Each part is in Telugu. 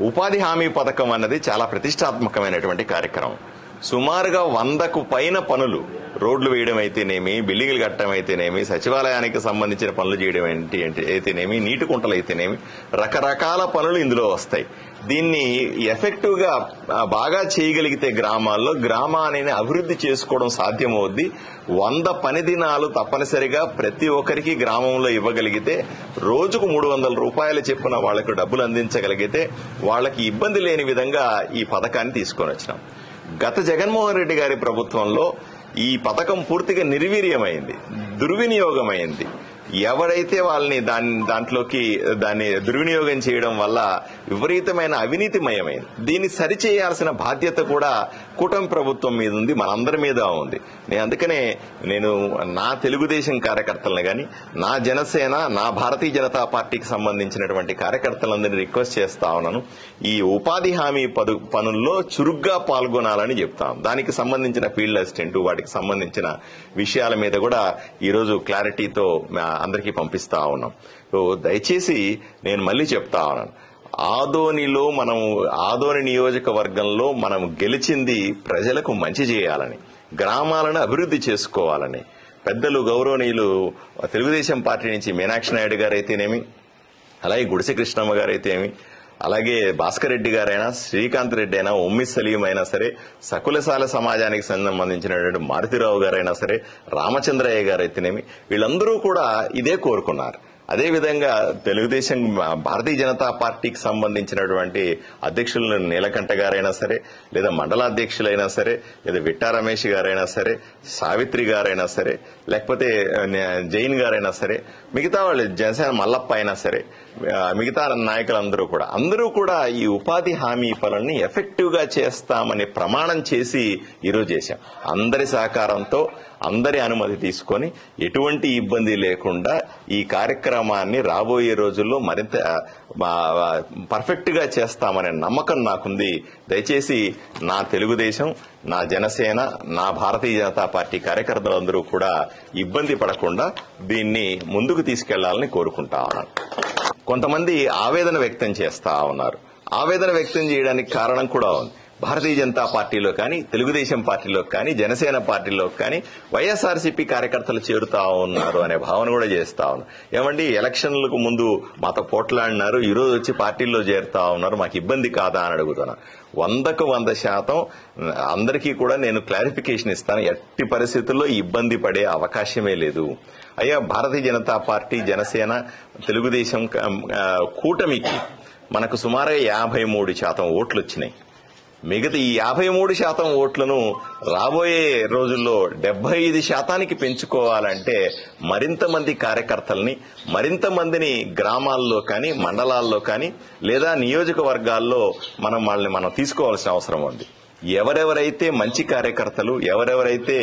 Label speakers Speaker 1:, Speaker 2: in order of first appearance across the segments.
Speaker 1: ఉపాధి హామీ పథకం అన్నది చాలా ప్రతిష్టాత్మకమైనటువంటి కార్యక్రమం. సుమారుగా 100కు పైన పనులు, రోడ్లు వేయడం అయితేనేమి, బిల్డింగ్లు కట్టడం అయితేనేమి, సచివాలయానికి సంబంధించిన పనులు చేయడం అయితేనేమి, నీటి కుంటలు అయితేనేమి, రకరకాల పనులు ఇందులో వస్తాయి. దీన్ని ఎఫెక్టివ్ గా బాగా చేయగలిగితే గ్రామాన్ని అభివృద్ధి చేసుకోవడం సాధ్యమవుద్ది. 100 పని దినాలు తప్పనిసరిగా ప్రతి ఒక్కరికి గ్రామంలో ఇవ్వగలిగితే, రోజుకు 300 రూపాయలు చెప్పున వాళ్లకు డబ్బులు అందించగలిగితే వాళ్ళకి ఇబ్బంది లేని విధంగా ఈ పథకాన్ని తీసుకొని వచ్చినాం. గత జగన్మోహన్ రెడ్డి గారి ప్రభుత్వంలో ఈ పథకం పూర్తిగా నిర్వీర్యమైంది, దుర్వినియోగమైంది. ఎవరైతే వాళ్ళని దాన్ని దుర్వినియోగం చేయడం వల్ల విపరీతమైన అవినీతిమయమైంది. దీన్ని సరిచేయాల్సిన బాధ్యత కూడా కూటమి ప్రభుత్వం మీద ఉంది, మనందరి మీద ఉంది. అందుకనే నేను నా తెలుగుదేశం కార్యకర్తలను గాని, నా జనసేన, నా భారతీయ జనతా పార్టీకి సంబంధించినటువంటి కార్యకర్తలందరినీ రిక్వెస్ట్ చేస్తా ఉన్నాను. ఈ ఉపాధి హామీ పనుల్లో చురుగ్గా పాల్గొనాలని చెప్తాం. దానికి సంబంధించిన ఫీల్డ్ అసిస్టెంట్, వాటికి సంబంధించిన విషయాల మీద కూడా ఈరోజు క్లారిటీతో అందరికీ పంపిస్తా ఉన్నాం. దయచేసి నేను మళ్ళీ చెప్తా ఉన్నాను, ఆదోని నియోజకవర్గంలో మనం గెలిచింది ప్రజలకు మంచి చేయాలని, గ్రామాలను అభివృద్ధి చేసుకోవాలని. పెద్దలు గౌరవనీయులు తెలుగుదేశం పార్టీ నుంచి మీనాక్షి నాయుడు గారైతేనేమి, అలాగే గుడిసె కృష్ణమ్మ గారైతేనేమి, అలాగే భాస్కర్ రెడ్డి గారైనా, శ్రీకాంత్ రెడ్డి అయినా, ఉమ్మి సలీం అయినా సరే, సకులశాల సమాజానికి సంబంధించినటువంటి మారుతిరావు గారైనా సరే, రామచంద్రయ్య గారైతేనేమి, వీళ్ళందరూ కూడా ఇదే కోరుకున్నారు. అదేవిధంగా తెలుగుదేశం భారతీయ జనతా పార్టీకి సంబంధించినటువంటి అధ్యక్షులు నీలకంఠ గారైనా సరే, లేదా మండలాధ్యక్షులైనా సరే, లేదా విట్టా రమేష్ గారైనా సరే, సావిత్రి గారైనా సరే, లేకపోతే జైన్ గారైనా సరే, మిగతా వాళ్ళు జనసేన మల్లప్ప అయినా సరే, మిగతా నాయకులందరూ కూడా ఈ ఉపాధి హామీ పనుల్ని ఎఫెక్టివ్ గా చేస్తామని ప్రమాణం చేసి ఈరోజు చేశాం. అందరి సహకారంతో, అందరి అనుమతి తీసుకొని ఎటువంటి ఇబ్బంది లేకుండా ఈ కార్యక్రమాన్ని రాబోయే రోజుల్లో మరింత పర్ఫెక్ట్ గా చేస్తామనే నమ్మకం నాకుంది. దయచేసి నా తెలుగుదేశం, నా జనసేన, నా భారతీయ జనతా పార్టీ కార్యకర్తలందరూ కూడా ఇబ్బంది పడకుండా దీన్ని ముందుకు తీసుకెళ్లాలని కోరుకుంటా ఉన్నాను. కొంతమంది ఆవేదన వ్యక్తం చేస్తా ఉన్నారు. ఆవేదన వ్యక్తం చేయడానికి కారణం కూడా ఉంది. భారతీయ జనతా పార్టీలో కానీ, తెలుగుదేశం పార్టీలో కానీ, జనసేన పార్టీలో కానీ వైఎస్ఆర్సీపీ కార్యకర్తలు చేరుతా ఉన్నారు అనే భావన కూడా చేస్తా ఉన్నారు. ఏమండి, ఎలక్షన్లకు ముందు మాతో పోట్లాడినారు, ఈ రోజు వచ్చి పార్టీల్లో చేరుతా ఉన్నారు, మాకు ఇబ్బంది కాదా అని అడుగుతున్నారు. 100కు 100% అందరికీ కూడా నేను క్లారిఫికేషన్ ఇస్తాను. ఎట్టి పరిస్థితుల్లో ఇబ్బంది పడే అవకాశమే లేదు. అయ్యా, భారతీయ జనతా పార్టీ, జనసేన, తెలుగుదేశం కూటమికి మనకు సుమారుగా 53% ఓట్లు వచ్చినాయి. మిగతా ఈ 53% ఓట్లను రాబోయే రోజుల్లో 75%కి పెంచుకోవాలంటే మరింత మంది కార్యకర్తల్ని, మరింత మందిని గ్రామాల్లో కానీ, మండలాల్లో కానీ, లేదా నియోజకవర్గాల్లో మనం తీసుకోవాల్సిన అవసరం ఉంది. ఎవరెవరైతే మంచి కార్యకర్తలు, ఎవరెవరైతే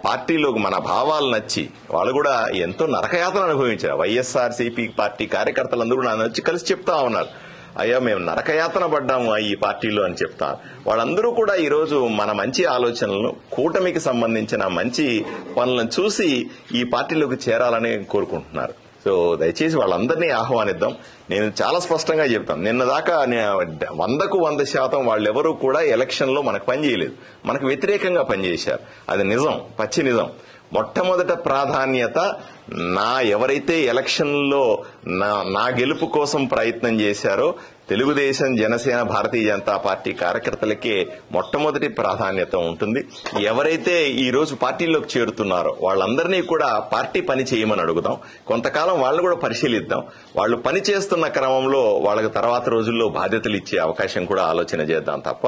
Speaker 1: పార్టీలో మన భావాలు నచ్చి, వాళ్ళు కూడా ఎంతో నరకయాతన అనుభవించారు. వైఎస్ఆర్సీపీ పార్టీ కార్యకర్తలందరూ నా వచ్చి కలిసి చెప్తా ఉన్నారు, అయ్యా మేము నరకయాతన పడ్డాము ఈ పార్టీలో అని చెప్తారు. వాళ్ళందరూ కూడా ఈరోజు మన మంచి ఆలోచనలను, కూటమికి సంబంధించిన మంచి పనులను చూసి ఈ పార్టీలోకి చేరాలని కోరుకుంటున్నారు. సో దయచేసి వాళ్ళందరినీ ఆహ్వానిద్దాం. నేను చాలా స్పష్టంగా చెప్తాను, నిన్న దాకా 100కు 100% వాళ్ళెవరూ కూడా ఎలక్షన్ లో మనకు పనిచేయలేదు, మనకు వ్యతిరేకంగా పనిచేశారు. అది నిజం, పచ్చి నిజం. మొట్టమొదట ప్రాధాన్యత ఎవరైతే ఎలక్షన్లో నా గెలుపు కోసం ప్రయత్నం చేశారో తెలుగుదేశం, జనసేన, భారతీయ జనతా పార్టీ కార్యకర్తలకే మొట్టమొదటి ప్రాధాన్యత ఉంటుంది. ఎవరైతే ఈ రోజు పార్టీలోకి చేరుతున్నారో వాళ్ళందరినీ కూడా పార్టీ పని చేయమని అడుగుదాం. కొంతకాలం వాళ్ళు కూడా పరిశీలిద్దాం. వాళ్ళు పని చేస్తున్న క్రమంలో వాళ్ళకి తర్వాత రోజుల్లో బాధ్యతలు ఇచ్చే అవకాశం కూడా ఆలోచన చేద్దాం తప్ప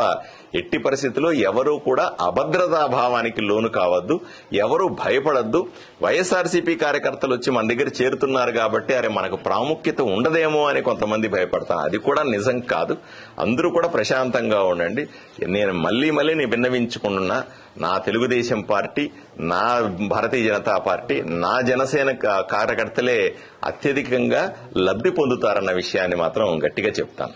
Speaker 1: ఎట్టి పరిస్థితుల్లో ఎవరూ కూడా అభద్రతా భావానికి లోను కావద్దు, ఎవరూ భయపడద్దు. వైఎస్ఆర్సీపీ కార్యకర్తలు వచ్చి మన దగ్గర చేరుతున్నారు కాబట్టి అరే మనకు ప్రాముఖ్యత ఉండదేమో అని కొంతమంది భయపడతారు. అది కూడా నిజం కాదు. అందరూ కూడా ప్రశాంతంగా ఉండండి. నేను మళ్లీ విన్నవించుకుంటున్నా, నా తెలుగుదేశం పార్టీ, నా భారతీయ జనతా పార్టీ, నా జనసేన కార్యకర్తలే అత్యధికంగా లబ్ధి పొందుతారన్న విషయాన్ని మాత్రం గట్టిగా చెప్తాను.